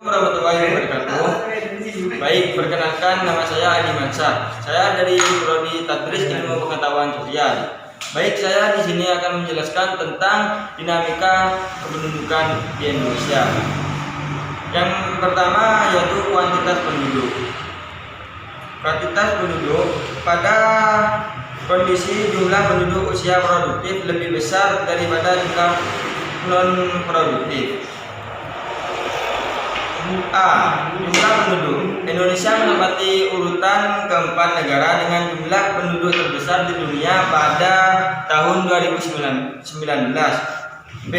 Warahmatullahi wabarakatuh. Baik, perkenalkan nama saya Adi Mansar. Saya dari Prodi Tadris Ilmu Pengetahuan Sosial. Baik, saya di sini akan menjelaskan tentang dinamika kependudukan di Indonesia. Yang pertama yaitu kuantitas penduduk. Kuantitas penduduk pada kondisi jumlah penduduk usia produktif lebih besar daripada jumlah non produktif. A. Jumlah penduduk. Indonesia menempati urutan keempat negara dengan jumlah penduduk terbesar di dunia pada tahun 2019. B.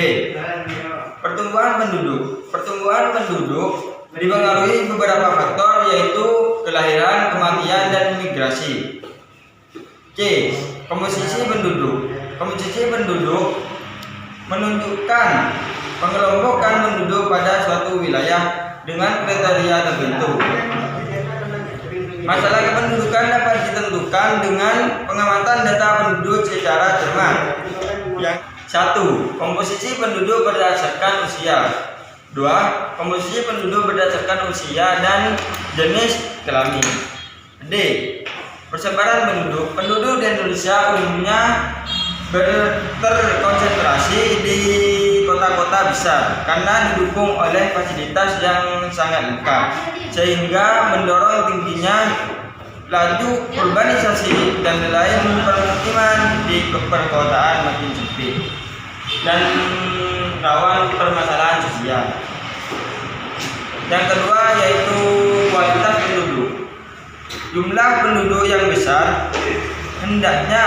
Pertumbuhan penduduk. Pertumbuhan penduduk dipengaruhi beberapa faktor yaitu kelahiran, kematian, dan migrasi. C. Komposisi penduduk. Komposisi penduduk menunjukkan pengelompokan penduduk pada suatu wilayah dengan kriteria tertentu. Masalah kependudukan dapat ditentukan dengan pengamatan data penduduk secara cermat. Yang 1. Komposisi penduduk berdasarkan usia. 2. Komposisi penduduk berdasarkan usia dan jenis kelamin. D. Persebaran penduduk. Penduduk di Indonesia umumnya terkonsentrasi di kota-kota besar karena didukung oleh fasilitas yang sangat lengkap sehingga mendorong tingginya laju urbanisasi dan nilai permukiman di perkotaan makin sempit dan rawan permasalahan sosial. Yang kedua yaitu kualitas penduduk. Jumlah penduduk yang besar hendaknya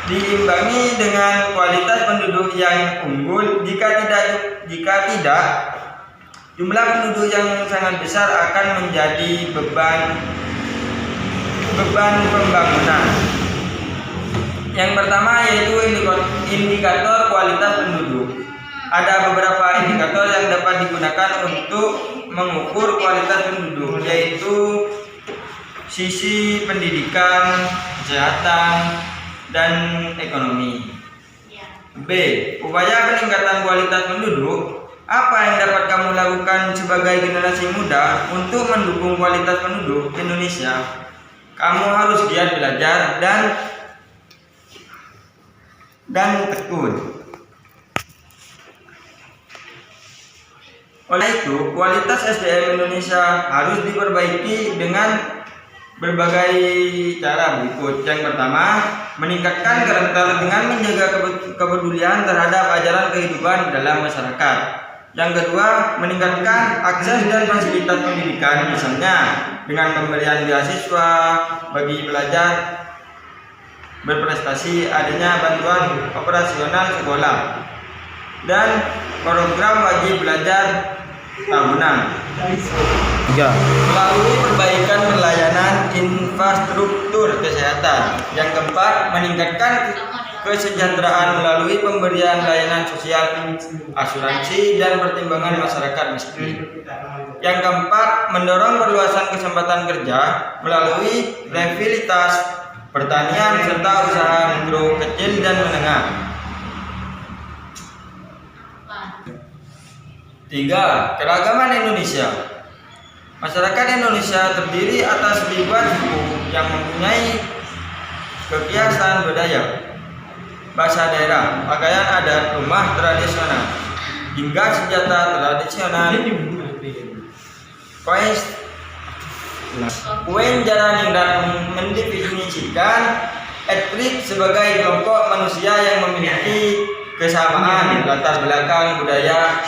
diimbangi dengan kualitas penduduk yang unggul. Jika tidak, jumlah penduduk yang sangat besar akan menjadi beban pembangunan. Yang pertama yaitu indikator kualitas penduduk. Ada beberapa indikator yang dapat digunakan untuk mengukur kualitas penduduk, yaitu sisi pendidikan, kesehatan, dan ekonomi. B. Upaya peningkatan kualitas penduduk. Apa yang dapat kamu lakukan sebagai generasi muda untuk mendukung kualitas penduduk Indonesia? Kamu harus giat belajar dan tekun. Oleh itu, kualitas SDM Indonesia harus diperbaiki dengan berbagai cara berikut. Yang pertama, meningkatkan karakter dengan menjaga kepedulian terhadap ajaran kehidupan dalam masyarakat. Yang kedua, meningkatkan akses dan fasilitas pendidikan, misalnya dengan pemberian beasiswa bagi pelajar berprestasi, adanya bantuan operasional sekolah, dan program wajib belajar tahunan. Melalui perbaikan pelayanan infrastruktur kesehatan. Yang keempat, meningkatkan kesejahteraan melalui pemberian layanan sosial, asuransi, dan pertimbangan masyarakat miskin. Yang keempat, mendorong perluasan kesempatan kerja melalui revitalisasi pertanian serta usaha mikro, kecil, dan menengah. 3. Keragaman Indonesia. Masyarakat Indonesia terdiri atas ribuan suku yang mempunyai kebiasaan budaya, bahasa daerah, pakaian adat, rumah tradisional, hingga senjata tradisional. Poin Jaraning mendefinisikan etnik sebagai kelompok manusia yang memiliki kesamaan latar belakang budaya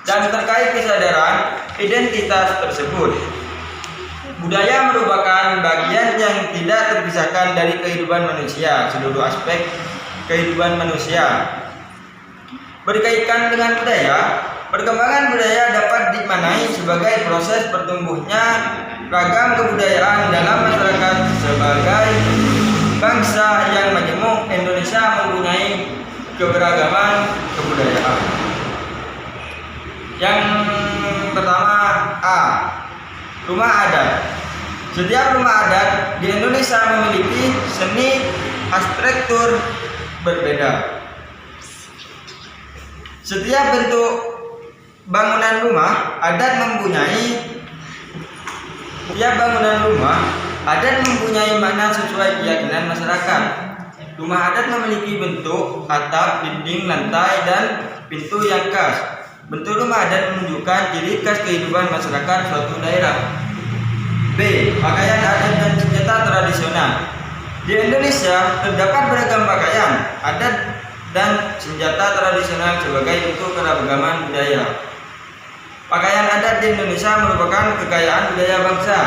dan terkait kesadaran identitas tersebut. Budaya merupakan bagian yang tidak terpisahkan dari kehidupan manusia, seluruh aspek kehidupan manusia berkaitan dengan budaya. Perkembangan budaya dapat dimaknai sebagai proses bertumbuhnya ragam kebudayaan dalam masyarakat sebagai bangsa yang majemuk. Indonesia mempunyai keberagaman kebudayaan. Yang pertama, A. Rumah adat. Setiap rumah adat di Indonesia memiliki seni arsitektur berbeda. Setiap bentuk bangunan rumah adat mempunyai makna sesuai keyakinan masyarakat. Rumah adat memiliki bentuk atap, dinding, lantai, dan pintu yang khas. Bentuk rumah adat menunjukkan ciri khas kehidupan masyarakat suatu daerah. B. Pakaian adat dan senjata tradisional. Di Indonesia terdapat beragam pakaian adat dan senjata tradisional sebagai bentuk keragaman budaya. Pakaian adat di Indonesia merupakan kekayaan budaya bangsa.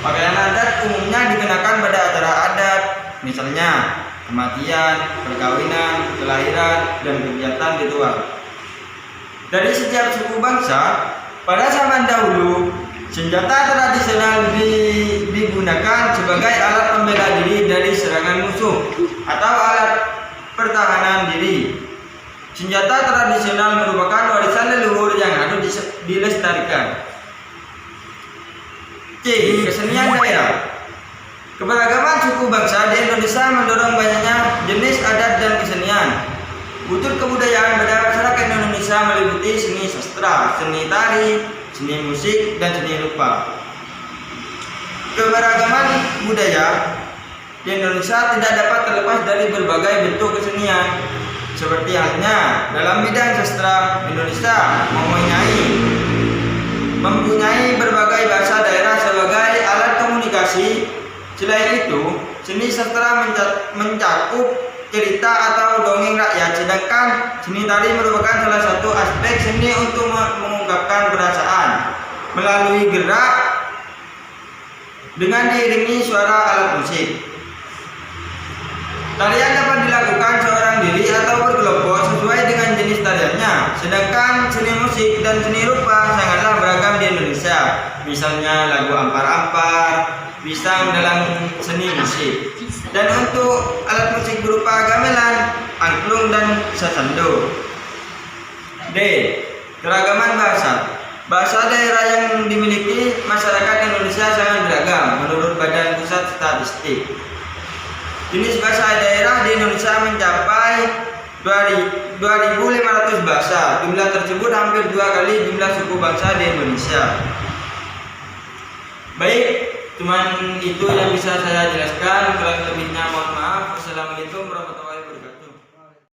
Pakaian adat umumnya dikenakan pada acara adat, misalnya kematian, perkawinan, kelahiran, dan kegiatan ritual. Dari setiap suku bangsa, pada zaman dahulu, senjata tradisional digunakan sebagai alat pembela diri dari serangan musuh atau alat pertahanan diri. Senjata tradisional merupakan warisan leluhur yang harus dilestarikan. C. Kesenian daerah. Keberagaman suku bangsa di Indonesia mendorong banyaknya jenis adat dan kesenian. Wujud kebudayaan pada masyarakat Indonesia meliputi seni sastra, seni tari, seni musik, dan seni rupa. Keberagaman budaya di Indonesia tidak dapat terlepas dari berbagai bentuk kesenian. Seperti halnya dalam bidang sastra, Indonesia mempunyai berbagai bahasa daerah sebagai alat komunikasi. Selain itu, seni sastra mencakup cerita atau dongeng rakyat, sedangkan seni tari merupakan salah satu aspek seni untuk mengungkapkan perasaan melalui gerak dengan diiringi suara alat musik. Tarian dapat dilakukan seorang diri atau berkelompok sesuai dengan jenis tariannya, sedangkan seni musik dan seni rupa sangatlah beragam di Indonesia. Misalnya lagu ampar-ampar, pisang dalam seni musik. Dan untuk alat musik berupa gamelan, angklung, dan sasando. D. Keragaman bahasa. Bahasa daerah yang dimiliki masyarakat Indonesia sangat beragam menurut Badan Pusat Statistik. Jenis bahasa daerah di Indonesia mencapai 2.500 bahasa. Jumlah tersebut hampir 2 kali jumlah suku bangsa di Indonesia. Baik, cuman itu yang bisa saya jelaskan. Kurang lebihnya mohon maaf. Wassalamualaikum warahmatullahi wabarakatuh.